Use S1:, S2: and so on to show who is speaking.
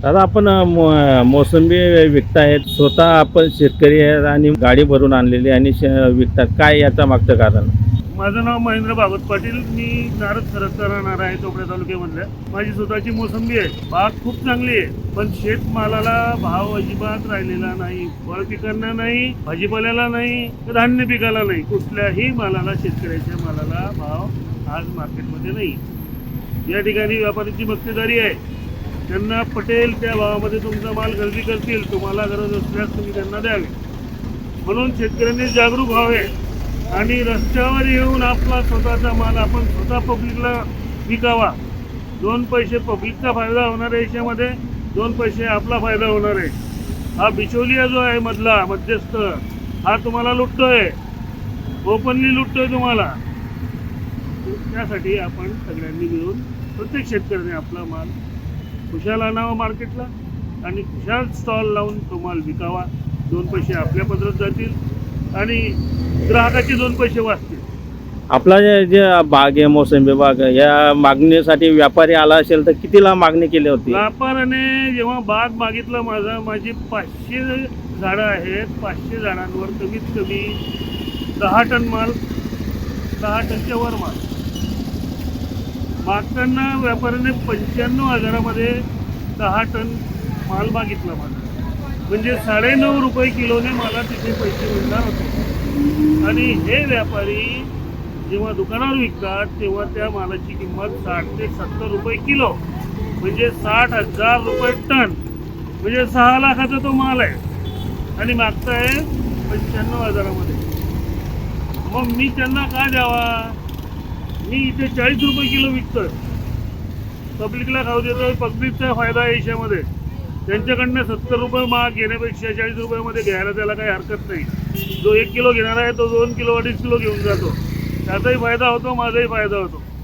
S1: दादा आपण मोसंबी विकतायत, स्वतः आपण शेतकरी आहेत आणि गाडी भरून आणलेली आणि विकतात, काय याचा मागचं कारण?
S2: माझं नाव महेंद्र भागवत पाटील. मी नारद खरस्ता राहणार आहे चोपड्या तालुक्यामधल्या. माझी स्वतःची मोसंबी आहे. बाग खूप चांगली आहे, पण शेतमालाला भाव अजिबात राहिलेला नाही. फळ पिकांना नाही, भाजीपाल्याला नाही, धान्य पिकाला नाही, कुठल्याही मालाला, शेतकऱ्याच्या मालाला भाव आज मार्केटमध्ये नाही. या ठिकाणी व्यापाऱ्यांची मक्तेदारी आहे. त्यांना पटेल त्या भावामध्ये तुमचा माल खरेदी करतील. तुम्हाला गरज असल्यास तुम्ही त्यांना द्यावे. म्हणून शेतकऱ्यांनी जागरूक व्हावे आणि रस्त्यावर येऊन आपला स्वतःचा माल आपण स्वतः पब्लिकला विकावा. 2 पैसे पब्लिकचा फायदा होणार आहे, याच्यामध्ये 2 पैसे आपला फायदा होणार आहे. हा बिचौलिया जो आहे मधला मध्यस्थ, हा तुम्हाला लुटतोय, ओपनली लुटतोय तुम्हाला. त्यासाठी आपण सगळ्यांनी मिळून प्रत्येक शेतकऱ्याने आपला माल खुशाल आणावा मार्केटला आणि खुशाल स्टॉल लावून तो माल विकावा. 2 पैसे आपल्या पदरात जातील आणि ग्राहकाचे 2 पैसे वाचतील.
S1: आपला जे बाग आहे, मोसंबी बाग, या मागणीसाठी व्यापारी आला असेल तर कितीला मागणी केली होती?
S2: व्यापाऱ्याने जेव्हा बाग मागितला, माझी 500 झाडं आहेत. 500 झाडांवर कमीत कमी 10 टन माल, 10 टनच्या वर माल मागताना व्यापाऱ्याने 95,000मध्ये 10 टन माल मागितला माझा. म्हणजे 9.5 रुपये किलोने मला तिथे पैसे मिळणार होते. आणि हे व्यापारी जेव्हा दुकानावर विकतात तेव्हा त्या मालाची किंमत 60 ते 70 रुपये किलो, म्हणजे 60,000 रुपये टन, म्हणजे 6 लाखाचा तो माल आहे आणि मागताय 95,000मध्ये. मग मी त्यांना का द्यावा? मी इथे 40 रुपये किलो विकतोय, पब्लिकला खाऊ देतोय. पब्लिकचा फायदा आहे याच्यामध्ये. त्यांच्याकडनं 70 रुपये माग घेण्यापेक्षा 40 रुपयामध्ये घ्यायला त्याला काही हरकत नाही. जो 1 किलो घेणार आहे तो 2 किलो 2.5 किलो घेऊन जातो. त्याचाही फायदा होतो, माझाही फायदा होतो.